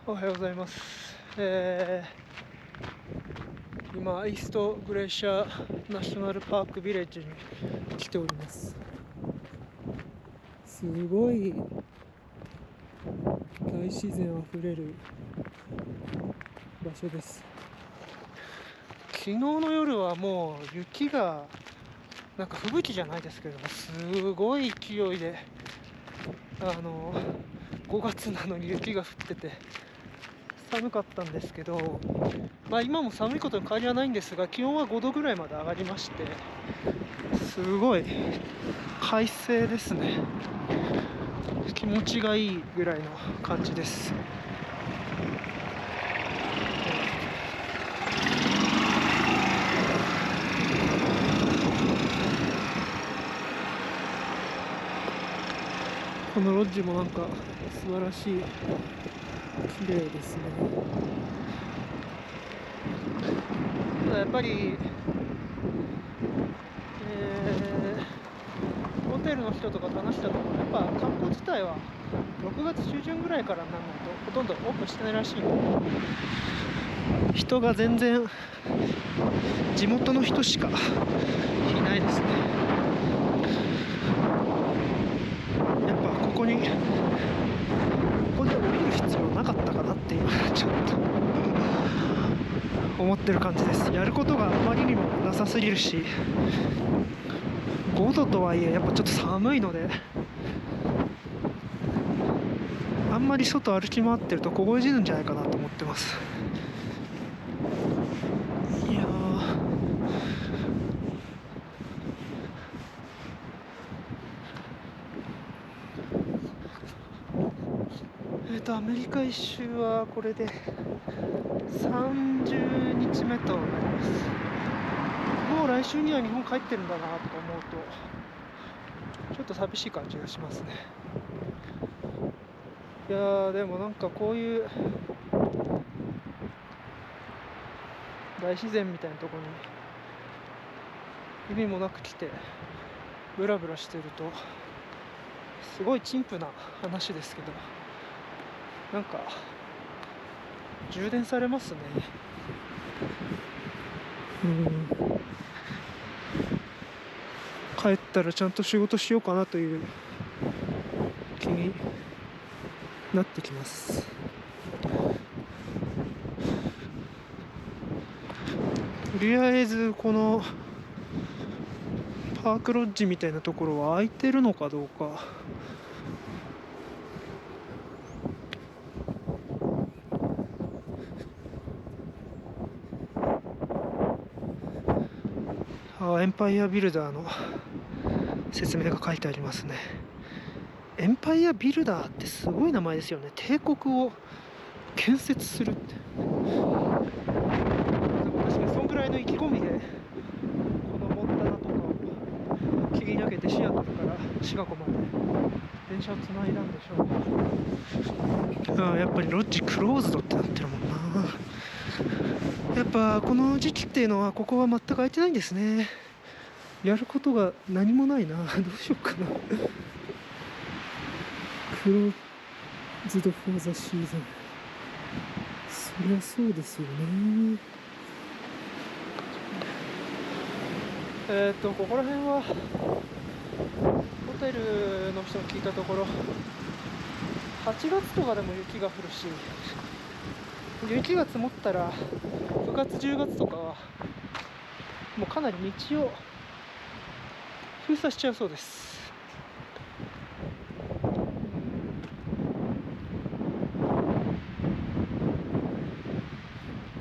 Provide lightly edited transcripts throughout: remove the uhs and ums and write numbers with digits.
おはようございます。今、イーストグレイシャーナショナルパークビレッジに来ております。すごい大自然あふれる場所です。昨日の夜はもう雪がなんか吹雪じゃないですけども、すごい勢いで5月なのに雪が降ってて寒かったんですけど、今も寒いことに変わりはないんですが、気温は5度ぐらいまで上がりまして、すごい快晴ですね。気持ちがいいぐらいの感じです。このロッジもなんか素晴らしい、綺麗ですね。ただやっぱり、ホテルの人とかと話したところ、やっぱ観光自体は6月中旬ぐらいからにならないとほとんどオープンしてないらしいので、人が全然地元の人しかいないですね。やっぱここで降りる必要なかったかなって今ちょっと思ってる感じです。やることがあまりにもなさすぎるし、5度とはいえやっぱちょっと寒いので、あんまり外歩き回ってると凍え死ぬんじゃないかなと思ってます。いやアメリカ一周はこれで30日目となります。もう来週には日本帰ってるんだなとか思うとちょっと寂しい感じがしますね。いやー、でもなんかこういう大自然みたいなところに意味もなく来てブラブラしてると、すごい陳腐な話ですけど、なんか充電されますね。帰ったらちゃんと仕事しようかなという気になってきます。とりあえずこのパークロッジみたいなところは空いてるのかどうか。エンパイアビルダーの説明が書いてありますね。エンパイアビルダーってすごい名前ですよね。帝国を建設するって。確かにそんくらいの意気込みでこのモンタナとかを切り抜けてシアトルからシカゴまで電車をつないだんでしょう。やっぱりロッジクローズドってなってるもんな。やっぱこの時期っていうのはここは全く空いてないんですね。やることが何もないな。どうしようかな。クローズドフォーザシーズン。そりゃそうですよね。ここら辺はホテルの人に聞いたところ、8月とかでも雪が降るし、雪が積もったら9月10月とかはもうかなり道を封鎖しちゃうそうです。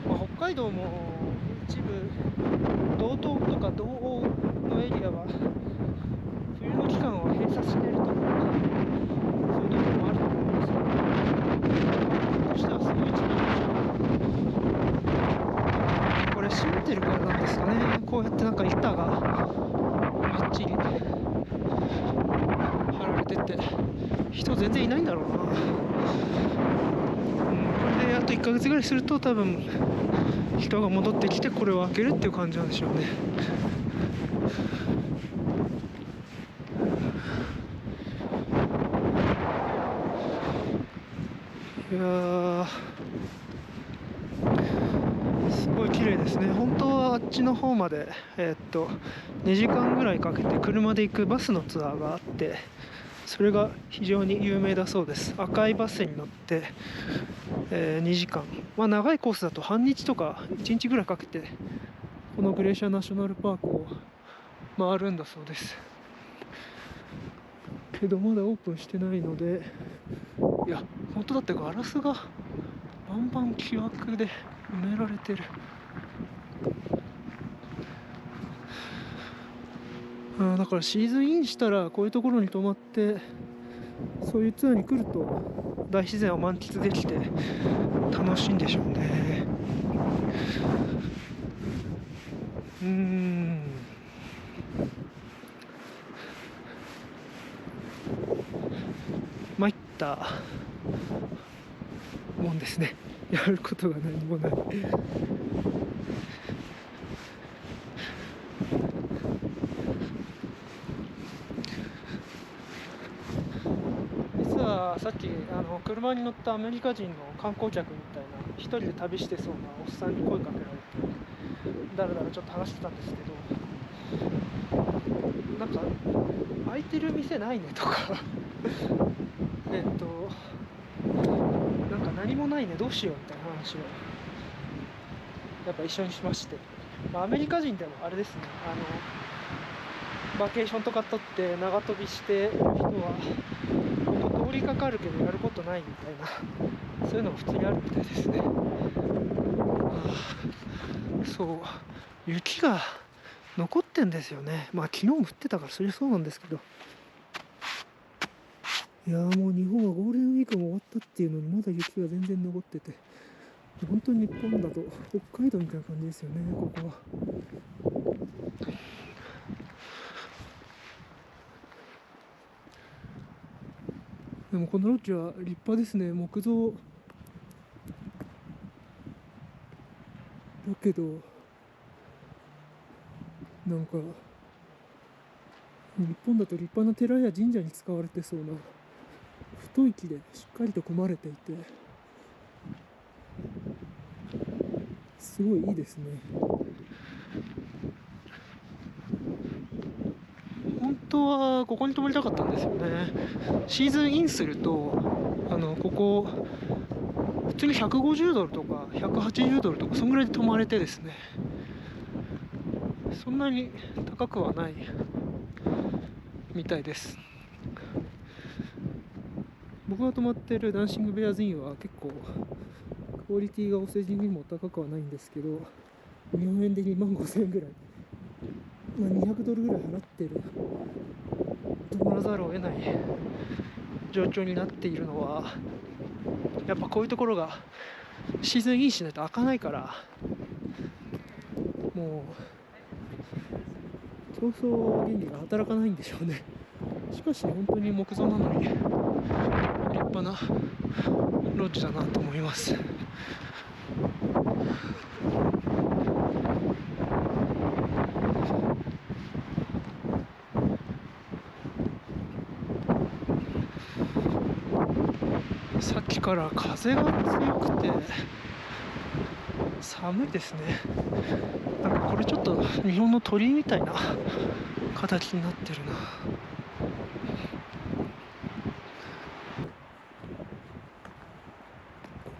北海道も一部道東とか道央のエリアは冬の期間は閉鎖しているとか、そういうところもあると思うんですけど、としてはすごい地域でしょ。これ閉めてるからなんですかね。こうやってなんか板がみっちり貼られてて、人全然いないんだろうな。これであと1ヶ月ぐらいすると多分人が戻ってきてこれを開けるっていう感じなんでしょうね。いやー、の方まで、2時間ぐらいかけて車で行くバスのツアーがあって、それが非常に有名だそうです。赤いバスに乗って、2時間、まあ、長いコースだと半日とか1日ぐらいかけてこのグレーシアナショナルパークを回るんだそうです。けどまだオープンしてないので、いや本当だってガラスがバンバン木枠で埋められてる。だからシーズンインしたらこういうところに泊まってそういうツアーに来ると大自然を満喫できて楽しいんでしょうね。参ったもんですね。やることが何もない。実はさっき車に乗ったアメリカ人の観光客みたいな一人で旅してそうなおっさんに声かけられてだらだらちょっと話してたんですけど、なんか空いてる店ないねとかなんか何もないねどうしようみたいな話をやっぱ一緒にしまして、アメリカ人でもあれですね、バケーションとか取って長飛びしてる人は本当通りかかるけどやることないみたいな、そういうのも普通にあるみたいですね。そう雪が残ってんですよね。まあ昨日も降ってたからそりゃそうなんですけど、いやもう日本はゴールデンウィークも終わったっていうのにまだ雪が全然残ってて、本当に日本だと北海道みたいな感じですよね、ここは。でもこのロッジは立派ですね。木造だけどなんか日本だと立派な寺や神社に使われてそうな太い木でしっかりと組まれていてすごいいいですね。本当はここに泊まりたかったんですよね。シーズンインするとここ普通に150ドルとか180ドルとかそんぐらいで泊まれてですね、そんなに高くはないみたいです。僕が泊まってるダンシングベアーズインは結構クオリティがお世辞にも高くはないんですけど、日本円で2万5000円ぐらい、200ドルぐらい払ってる泊まらざるを得ない状況になっているのは、やっぱこういうところがシーズンインしないと開かないから、もう競争原理が働かないんでしょうね。しかし本当に木造なのに立派なロッジだなと思います。さっきから風が強くて寒いですね。なんかこれちょっと日本の鳥みたいな形になってるな。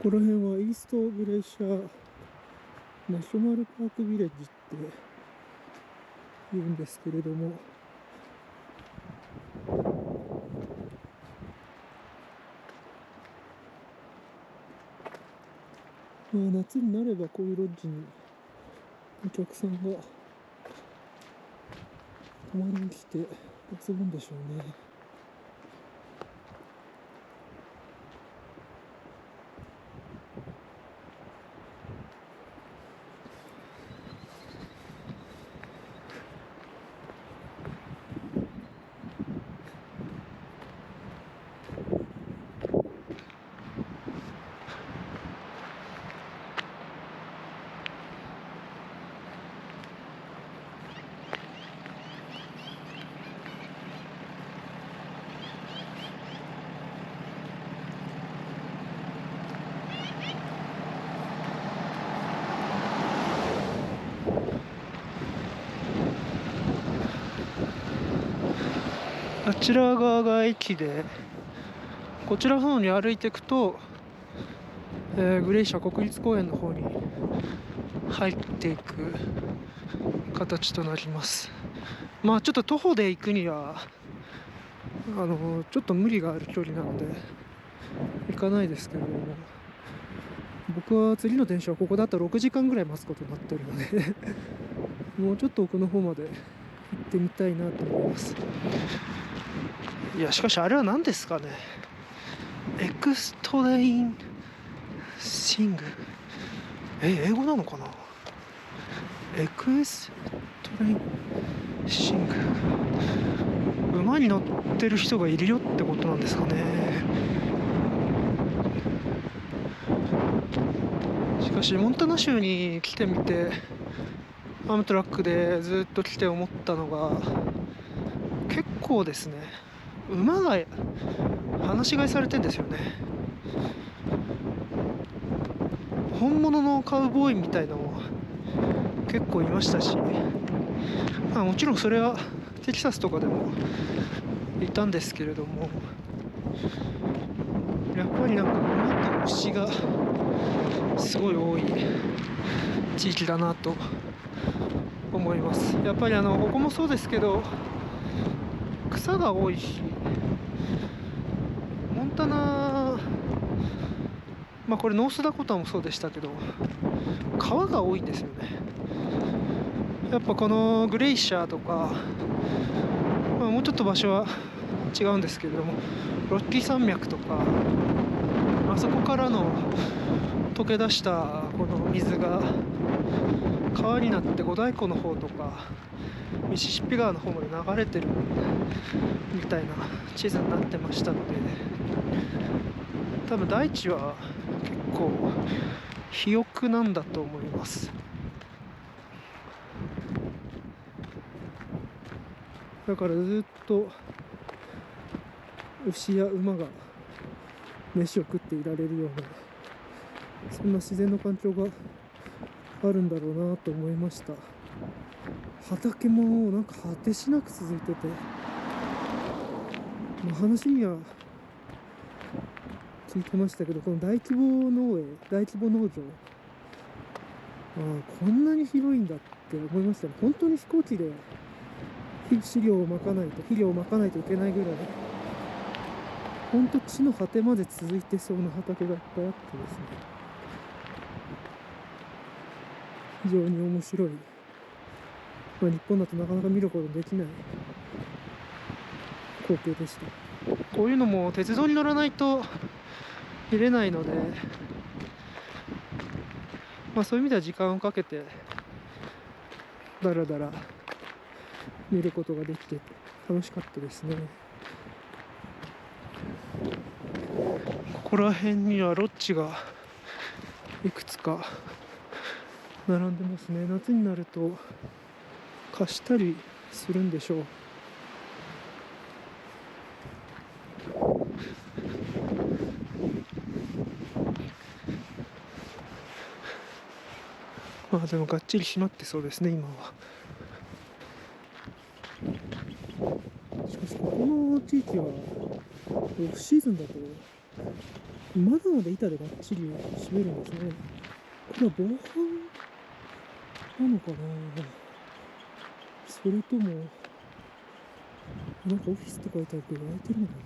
ここら辺はイーストグレーシャーナショナルパークビレッジって言うんですけれども、夏になればこういうロッジにお客さんが泊まりに来て遊ぶんでしょうね。あちら側が駅で、こちらの方に歩いていくと、グレイシャ国立公園の方に入っていく形となります。まあちょっと徒歩で行くにはちょっと無理がある距離なので行かないですけれども、僕は次の電車はここだったら6時間ぐらい待つことになってるのでもうちょっと奥の方まで行ってみたいなと思います。いやしかしあれは何ですかね。エクストレインシング、英語なのかな。エクストレインシング、馬に乗ってる人がいるよってことなんですかね。しかしモンタナ州に来てみて、アムトラックでずっと来て思ったのが、結構ですね、馬が放し飼いされてんですよね。本物のカウボーイみたいなのも結構いましたし、もちろんそれはテキサスとかでもいたんですけれども、やっぱりなんか馬と牛がすごい多い地域だなと思います。やっぱりここもそうですけど、草が多いし、モンタナ、これノースダコタもそうでしたけど、川が多いんですよね。やっぱこのグレイシャーとか、もうちょっと場所は違うんですけれども、ロッキー山脈とか、あそこからの溶け出したこの水が川になって五大湖の方とかミシシッピ川の方まで流れてるみたいな地図になってましたので、多分大地は結構肥沃なんだと思います。だからずっと牛や馬が飯を食っていられるような、そんな自然の環境があるんだろうなと思いました。畑もなんか果てしなく続いてて、話には聞いてましたけど、この大規模農場、こんなに広いんだって思いましたね。本当に飛行機で肥料をまかないといけないぐらい、本当地の果てまで続いてそうな畑がいっぱいあってですね、非常に面白い、日本だとなかなか見ることのできない光景でした。こういうのも鉄道に乗らないと見れないので、そういう意味では時間をかけてだらだら見ることができて楽しかったですね。ここら辺にはロッジがいくつか並んでますね。夏になると貸したりするんでしょう。でもがっちり閉まってそうですね、今は。しかしここの地域はオフシーズンだとまだまだ板でがっちり閉めるんですね。これは防犯なのかな、それともなんかオフィスって書いてあるけど開いてるのかな。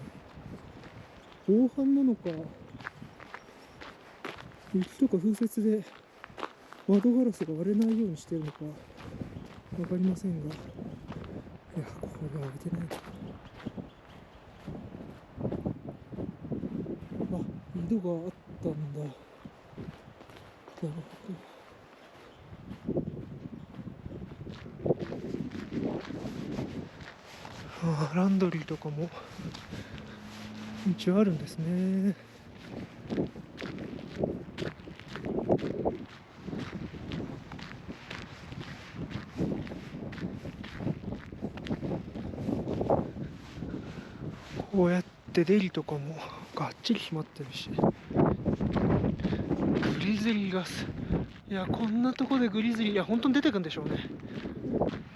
防犯なのか、雪とか風雪で窓ガラスが割れないようにしてるのか分かりませんが、いや、これは開いてないな。井戸があったんだ。なるほど。ランドリーとかも一応あるんですね。こうやってデリとかもがっちり閉まってるし、グリズリーガス、いや、こんなとこでグリズリー、いや本当に出てくんでしょうね。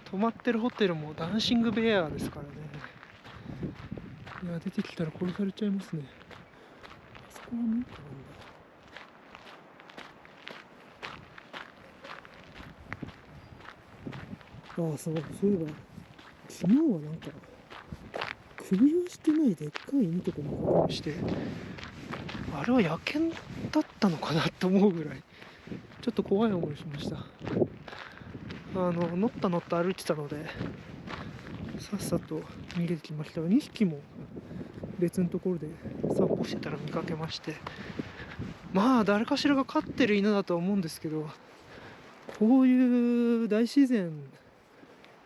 泊まってるホテルもダンシングベアですからね。いや、出てきたら殺されちゃいますね。あそこは民家なんだ。ああ、そういえば昨日はなんか首輪してないでっかい犬とかも確認して、あれは野犬だったのかなと思うぐらいちょっと怖い思いしました。乗った歩いてたのでさっさと逃げてきましたが、2匹も別のところで散歩してたら見かけまして、まあ誰かしらが飼ってる犬だとは思うんですけど、こういう大自然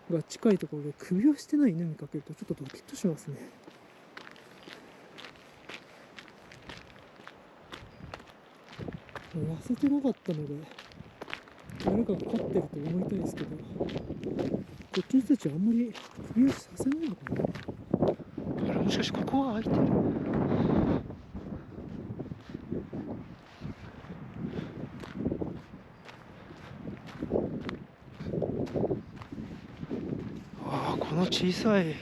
が近いところで首輪してない犬見かけるとちょっとドキッとしますね。痩せてなかったので誰かが飼ってると思いたいですけど、こっちの人たちはあんまり首輪させないのかな。あれ、もしかしてここは開いてる？ああ、この小さい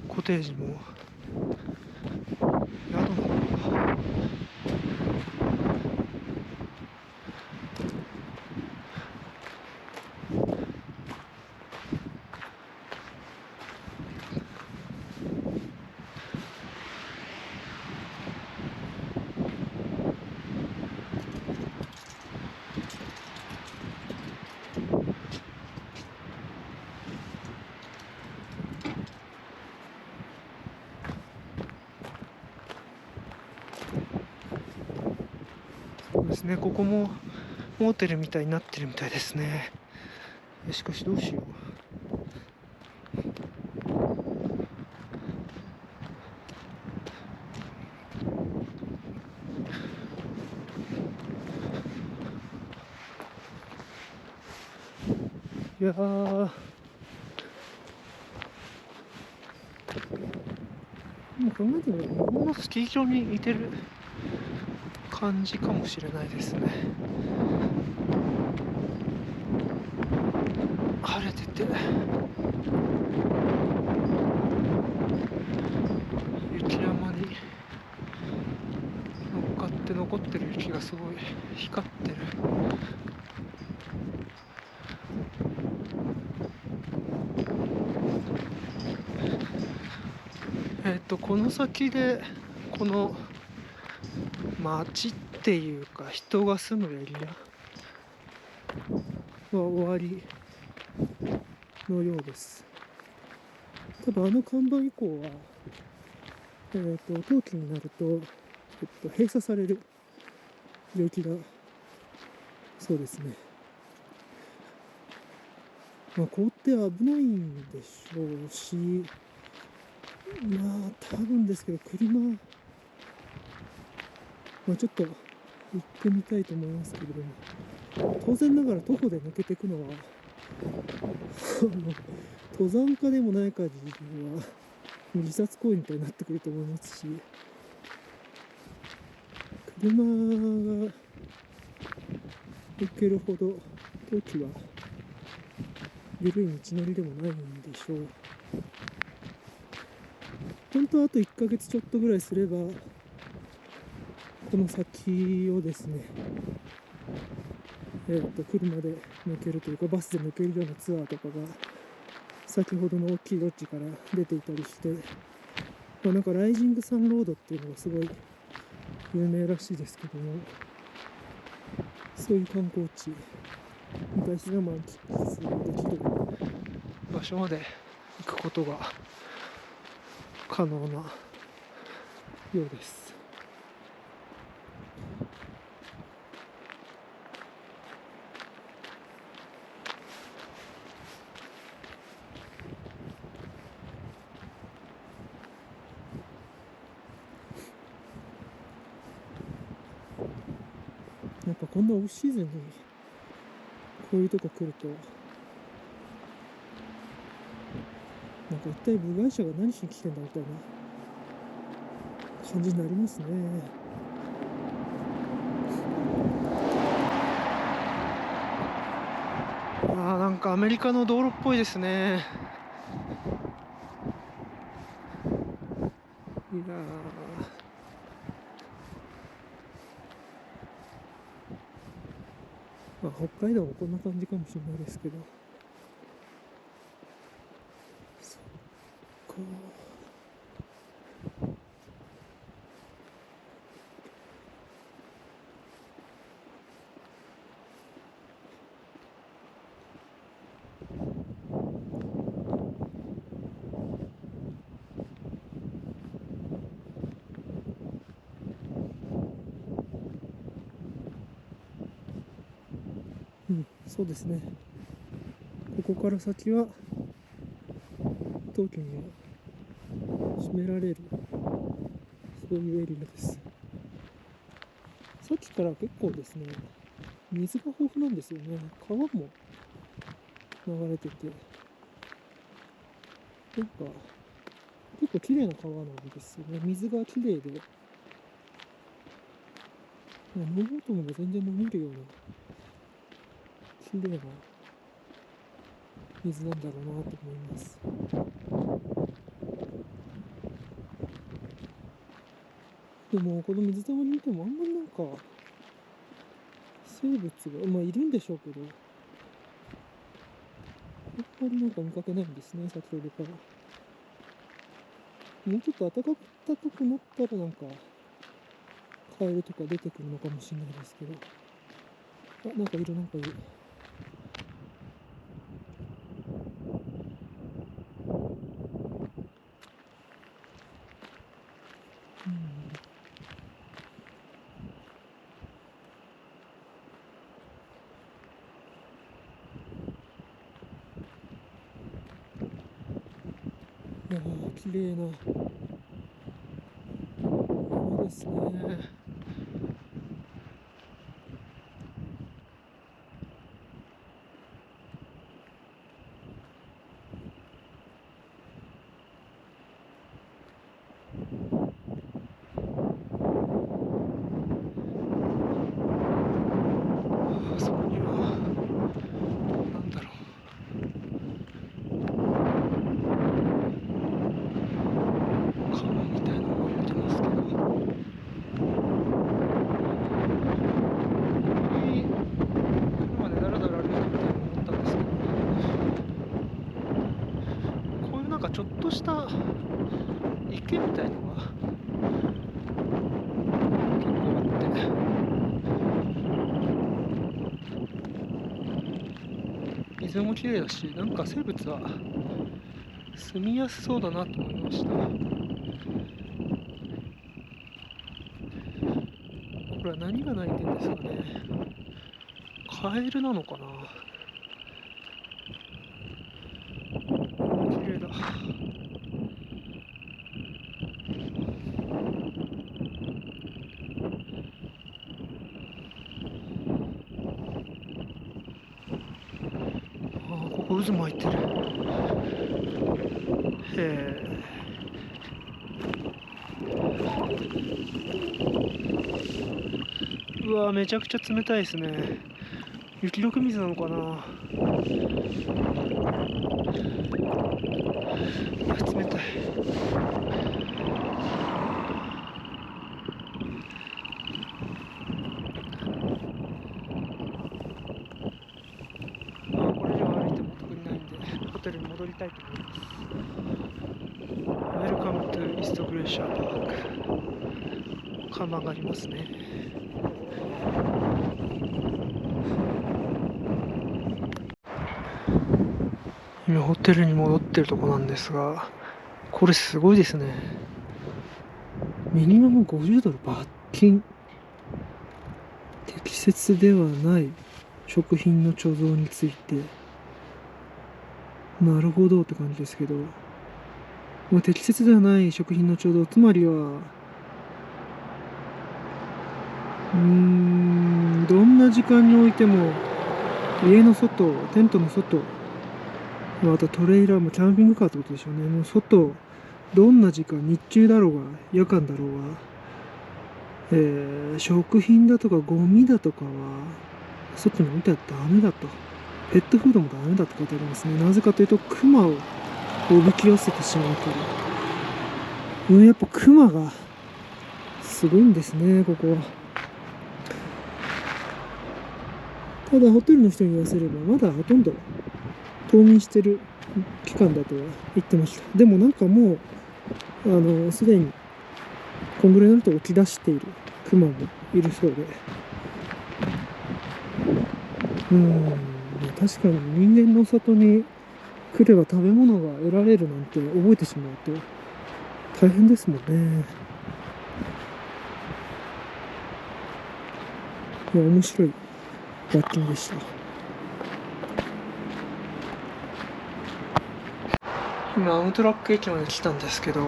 コテージも宿なのかな。そうですね、ここもモーテルみたいになってるみたいですね。しかしどうしよう。いやー、もう考えてみれば日本のスキー場に似てる感じかもしれないですね。晴れてて雪山に乗っかって残ってる雪がすごい光ってる。この先でこの町っていうか人が住むエリアは終わりのようです。多分あの看板以降は、冬季になると、閉鎖される領域がそうですね。まあ、凍って危ないんでしょうし、まあ多分ですけど車、まあ、ちょっと行ってみたいと思いますけれども、当然ながら徒歩で抜けていくのは登山家でもない限りは自殺行為みたいになってくると思いますし、車が行けるほど冬季は緩い道のりでもないんでしょう。本当はあと1ヶ月ちょっとぐらいすればこの先をですね、車で抜けるというかバスで抜けるようなツアーとかが先ほどの大きいロッジから出ていたりして、まあ、なんかライジングサンロードっていうのがすごい有名らしいですけども、そういう観光地、私が満喫できる場所まで行くことが可能なようです。やっぱこんなオフシーズンにこういうとこ来ると、なんか一体部外者が何しに来てんだみたいな感じになりますね。なんかアメリカの道路っぽいですね。いやまあ、北海道もこんな感じかもしれないですけど、そっか。そうですね。ここから先は当局には閉められる、そういうエリアです。さっきから結構ですね、水が豊富なんですよね。川も流れてて、なんか結構綺麗な川なんですよね。水が綺麗で、飲もうと思えば全然飲めるような綺麗な水なんだろうなと思います。でもこの水たまり見てもあんまりなんか生物がまあいるんでしょうけど、あんまりなんか見かけないんですね、先ほどから。もうちょっと暖かくなったらなんかカエルとか出てくるのかもしれないですけど、あ、なんかいるなんかいる。いやー、綺麗な山ですね。あそこにはなんだろう、川みたいなのが見えてますけど、ここに車でだらだら歩いてみたいな思ったんですけど、こういうなんかちょっとした池みたいのが結構あって、水も綺麗だし、なんか生物は住みやすそうだなと思いました。これは何が鳴いてんですかね。カエルなのかな。綺麗だ。あ、ここ渦巻いてる。へえ。うわ、めちゃくちゃ冷たいですね。雪解け水なのかな。いや、冷たい。これ以上歩いても特にないんで、ホテルに戻りたいと思います。Welcome to East Glacier Park。看板がありますね。今ホテルに戻ってるとこなんですが、これすごいですね。ミニマム$50罰金。適切ではない食品の貯蔵について。なるほどって感じですけど、適切ではない食品の貯蔵、つまりはどんな時間においても家の外、テントの外、またトレイラーもキャンピングカーってことでしょうね。もう外、どんな時間、日中だろうが夜間だろうが、食品だとかゴミだとかは外に置いてはダメだと。ペットフードもダメだって書いてありますね。なぜかというとクマをおびき寄せてしまうから。やっぱクマがすごいんですね、ここは。ただホテルの人に言わせればまだほとんど冬眠してる期間だとは言ってました。でもなんかもうすでにこんぐらいになると起き出しているクマもいるそうで、確かに人間の里に来れば食べ物が得られるなんて覚えてしまうと大変ですもんね。いや、面白いバッティングでした。今アムトラック駅まで来たんですけど、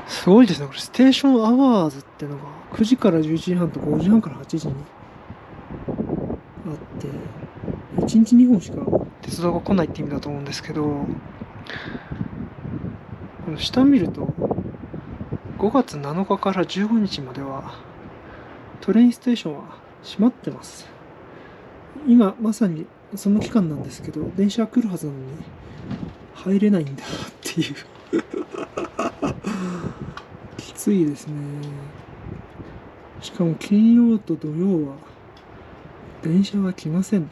すごいですね。これステーションアワーズってのが9時から11時半と5時半から8時にあって、1日2本しか鉄道が来ないって意味だと思うんですけど、この下見ると5月7日から15日まではトレインステーションは閉まってます。今まさにその期間なんですけど、電車が来るはずなのに入れないんだっていうきついですね。しかも金曜と土曜は電車は来ません。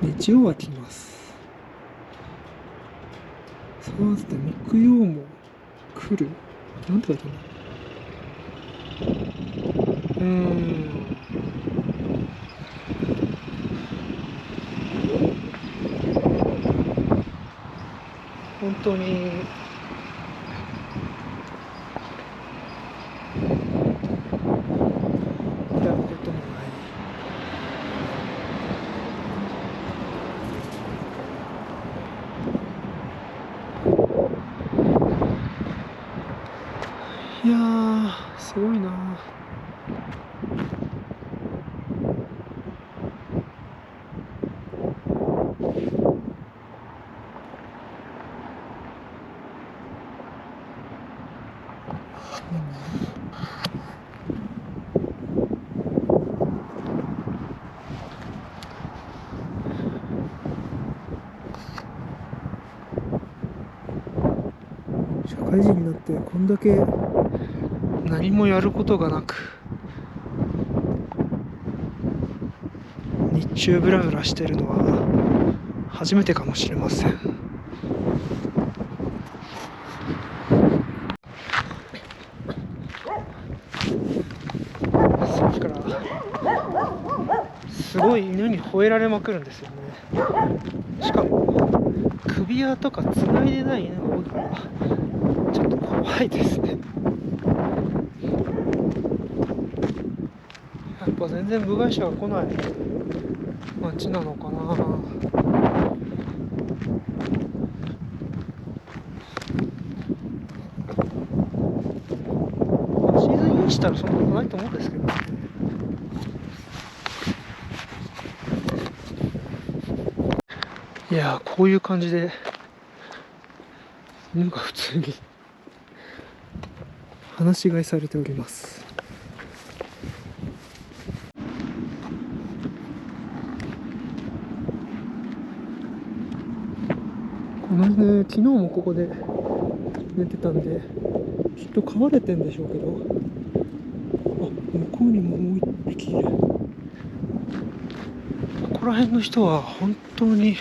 日曜は来ます。そうですね、木曜も来る。なんて書いてあるの？本当にやることもない。いやー、すごいな。社会人になってこんだけ何もやることがなく日中ブラブラしてるのは初めてかもしれません。さっきからすごい犬に吠えられまくるんですよね。しかも首輪とかつないでない犬が多いからちょっと怖いですね。やっぱ全然部外者が来ない街なのかな。シーズンインしたらそんなことないと思うんですけどね。いやー、こういう感じで犬が普通に放し飼いされております。この犬、昨日もここで寝てたんできっと飼われてんでしょうけど、あ、向こうにももう一匹いる。ここら辺の人は本当に、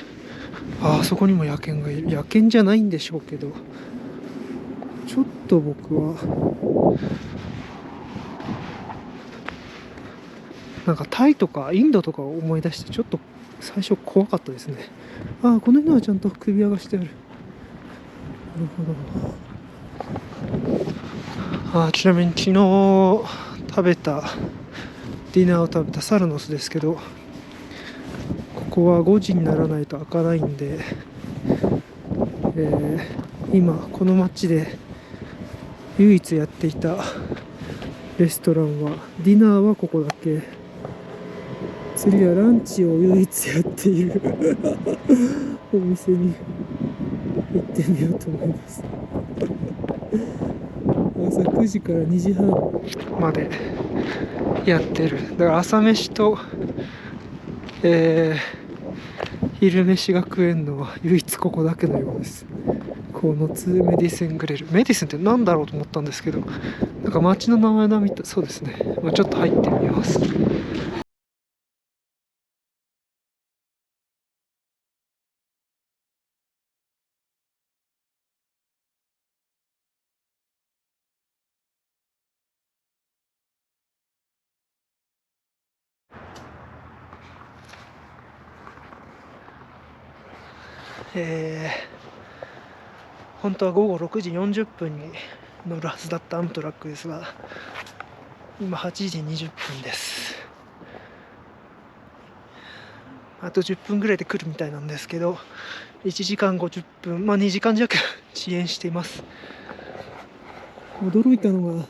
あそこにも野犬がいる。野犬じゃないんでしょうけど、ちょっと僕はなんかタイとかインドとかを思い出してちょっと最初怖かったですね。ああ、この犬はちゃんと首輪がしてある。なるほど。ちなみに昨日食べたディナーを食べたサルノスですけど、ここは5時にならないと開かないんで、今この街で唯一やっていたレストランはディナーはここだけ。次はランチを唯一やっているお店に行ってみようと思います。朝9時から2時半までやってる。だから朝飯と、昼飯が食えんのは唯一ここだけのようです。この2メディセングレル、メディセンって何だろうと思ったんですけど、なんか町の名前だみたい。そうですね、まあ、ちょっと入ってみます。本当は午後6時40分に乗るはずだったアムトラックですが、今8時20分です。あと10分ぐらいで来るみたいなんですけど、1時間50分、まあ2時間弱遅延しています。驚いたのが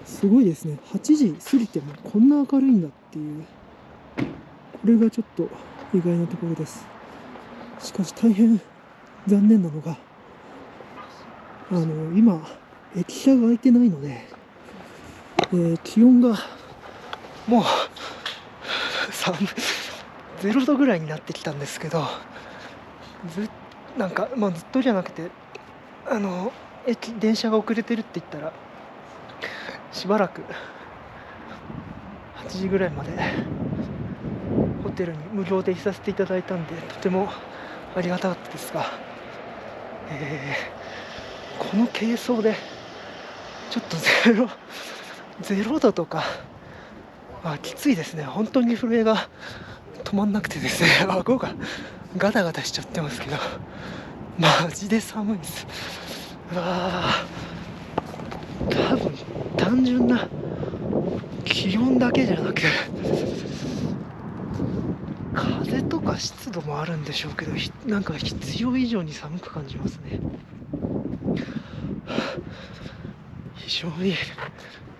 すごいですね。8時過ぎてもこんな明るいんだっていう、これがちょっと意外なところです。しかし大変残念なのが、今駅舎が空いてないので、気温がもう0度ぐらいになってきたんですけど、なんか、まあ、ずっとじゃなくて、電車が遅れてるって言ったらしばらく8時ぐらいまでホテルに無料でいさせていただいたんで、とてもありがたかったですが、この軽装でちょっと0度とか、きついですね。本当に震えが止まんなくてですね、顎がガタガタしちゃってますけど、マジで寒いです。多分単純な気温だけじゃなく、風とか湿度もあるんでしょうけど、なんか必要以上に寒く感じますね。非常に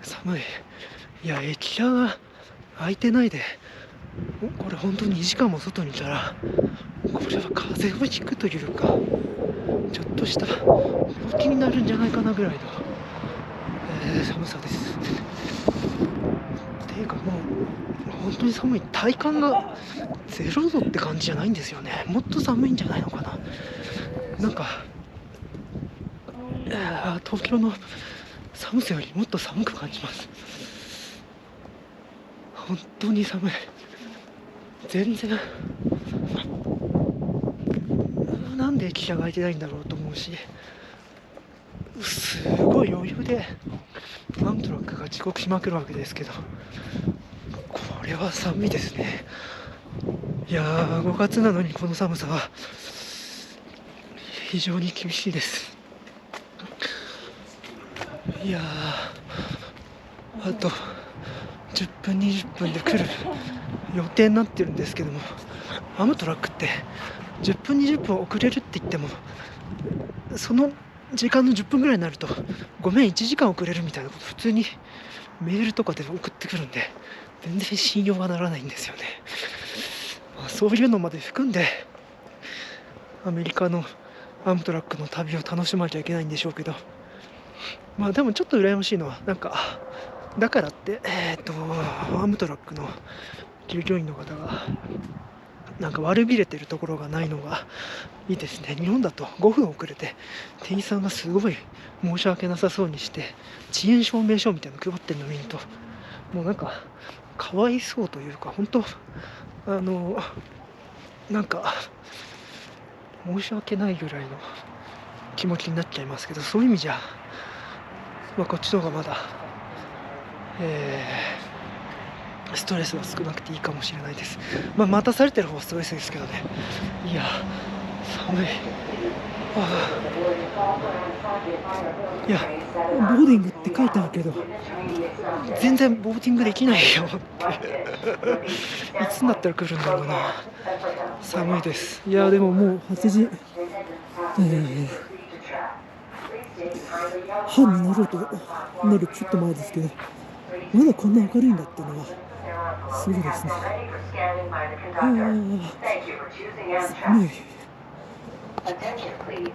寒い。いや、駅舎が開いてないで、これ本当に2時間も外にいたら、これは風邪をひくというか、ちょっとした病気になるんじゃないかなぐらいの、寒さです。っていうか、もう本当に寒い。体感が0度って感じじゃないんですよね。もっと寒いんじゃないのかな。なんか東京の寒さよりもっと寒く感じます。本当に寒い。全然なんで駅舎が空いてないんだろうと思うし、すごい余裕でアムトラックが遅刻しまくるわけですけど、これは寒いですね。いやー、5月なのにこの寒さは非常に厳しいです。いやー、あと10分20分で来る予定になってるんですけども、アムトラックって10分20分遅れるって言っても、その時間の10分ぐらいになると、ごめん1時間遅れるみたいなこと普通にメールとかで送ってくるんで、全然信用がならないんですよね。そういうのまで含んでアメリカのアムトラックの旅を楽しまなきゃいけないんでしょうけど、まあでもちょっと羨ましいのは、なんかだからってアムトラックの従業員の方がなんか悪びれてるところがないのがいいですね。日本だと5分遅れて店員さんがすごい申し訳なさそうにして遅延証明書みたいなの配ってるのを見ると、もうなんかかわいそうというか、本当なんか申し訳ないぐらいの気持ちになっちゃいますけど、そういう意味じゃ、まあ、こっちの方がまだ、ストレスは少なくていいかもしれないです。まあ、待たされてる方はストレスですけどね。いや寒い。いや、ボーディングって書いてあるけど全然ボーディングできないよっていつになったら来るんだろうな。寒いです。いやでももう8時、半になろうとなるちょっと前ですけど、まだこんな明るいんだっていうのはすごいですね。寒い。Attention, please.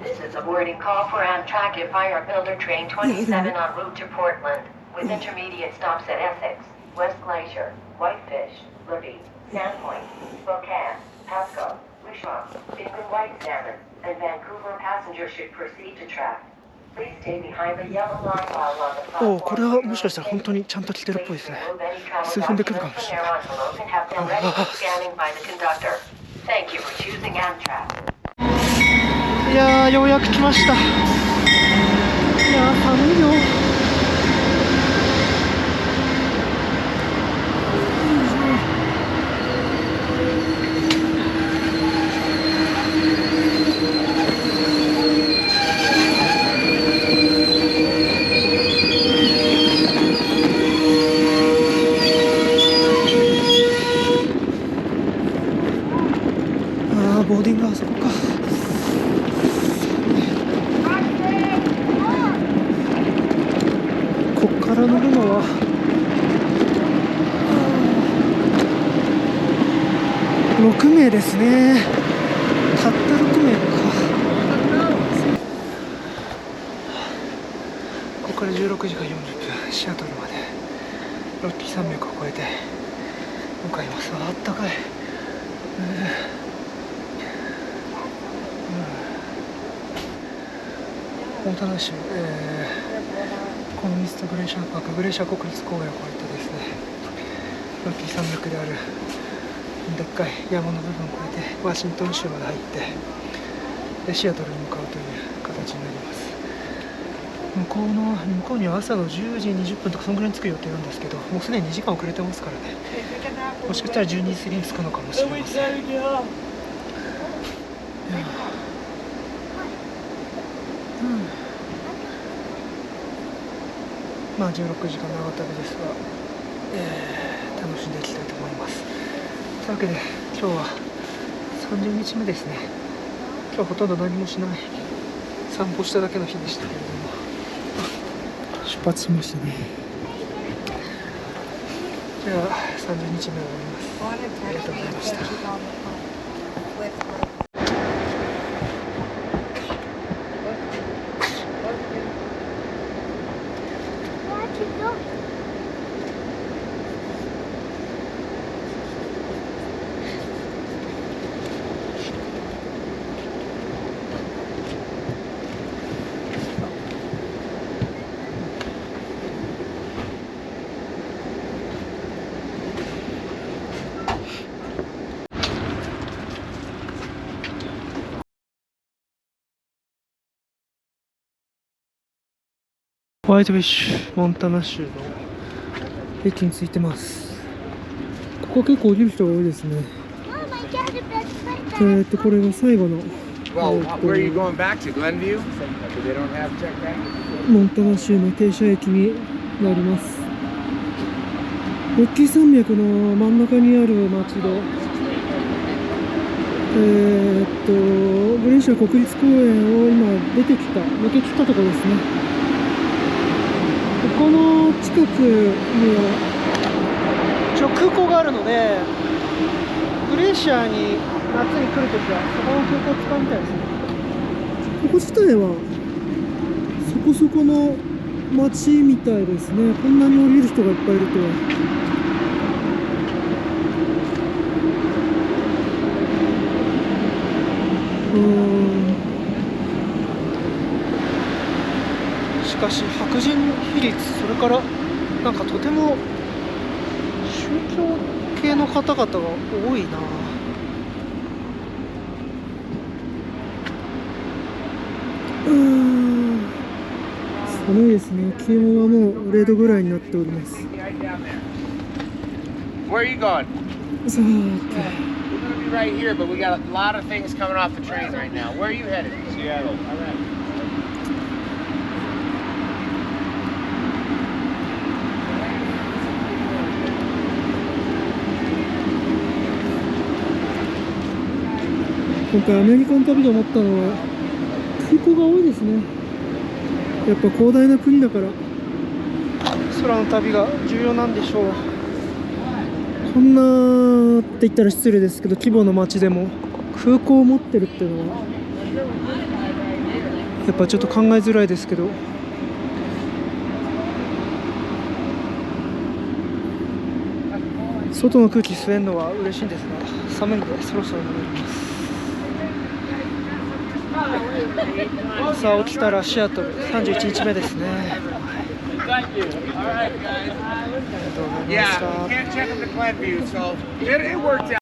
This is a boarding call for Amtrak Fire Builder Train 27 en route to Portland, with intermediate stops at Essex, West Glacier, Whitefish, Libby, Sandpoint, Spokane, Pasco, Shore, Penguin White Salmon, and Vancouver passengers should proceed to track. Please stay behind the yellow line while on the おお、これは platform. もしかしたら本当にちゃんと来てるっぽいですね。 Please remove any travel 数分で来るか documents もし from れ their ない。 envelopes and have them ready for scanning by the conductor. Thank you for choosing Amtrak. いやー、ようやく来ました。いやー、寒いよ。ああ、ボーディングあそこか。こっから乗るのは6名ですね。たった6名か。ここから16時間40分、シアトルまでロッキー山脈を越えて向かいます。あったかい。モンタナ州、コノミストグレーシャーパーク、グレーシャー国立公園を越えてですね、ロッキー山脈であるでっかい山の部分を越えてワシントン州まで入ってでシアトルに向かうという形になります。向こうには朝の10時20分とかそのぐらいに着く予定なんですけど、もうすでに2時間遅れてますからね。もしかしたら12時過ぎに着くのかもしれません。まあ16時間長旅ですが、楽しんでいきたいと思います。というわけで今日は30日目ですね。今日ほとんど何もしない散歩しただけの日でしたけれども、出発しましたね。では30日目を終わります。ありがとうございました。ホワイトビッシュ、モンタナ州の駅に着いてます。ここ結構降りる人が多いですね。これが最後の、モンタナ州の停車駅になります。ロッキー山脈の真ん中にある町で、グレーシャー国立公園を今抜け切ったところですね。この近くには空港があるので、グレーシャーに夏に来るときはそこの空港を使うみたいですね。ここ自体はそこそこの街みたいですね。こんなに降りる人がいっぱいいるとは。しかし白人比率、それからなんかとても宗教系の方々が多いな。寒いですね。気温はもう0度ぐらいになっております。Where are you going? さー We're going to be right here, but we got a lot of things coming off the train right now. Where are you headed? Seattle. All right. 今回アメリカの旅で思ったのは空港が多いですね。やっぱ広大な国だから空の旅が重要なんでしょう。こんなって言ったら失礼ですけど規模の街でも空港を持ってるっていうのはやっぱちょっと考えづらいですけど、外の空気吸えるのは嬉しいんですが寒いんでそろそろ戻ります。朝起きたらシアトル31日目ですね。 Thank you. All right, guys. Yeah, can't check them to Glenview, so it worked out.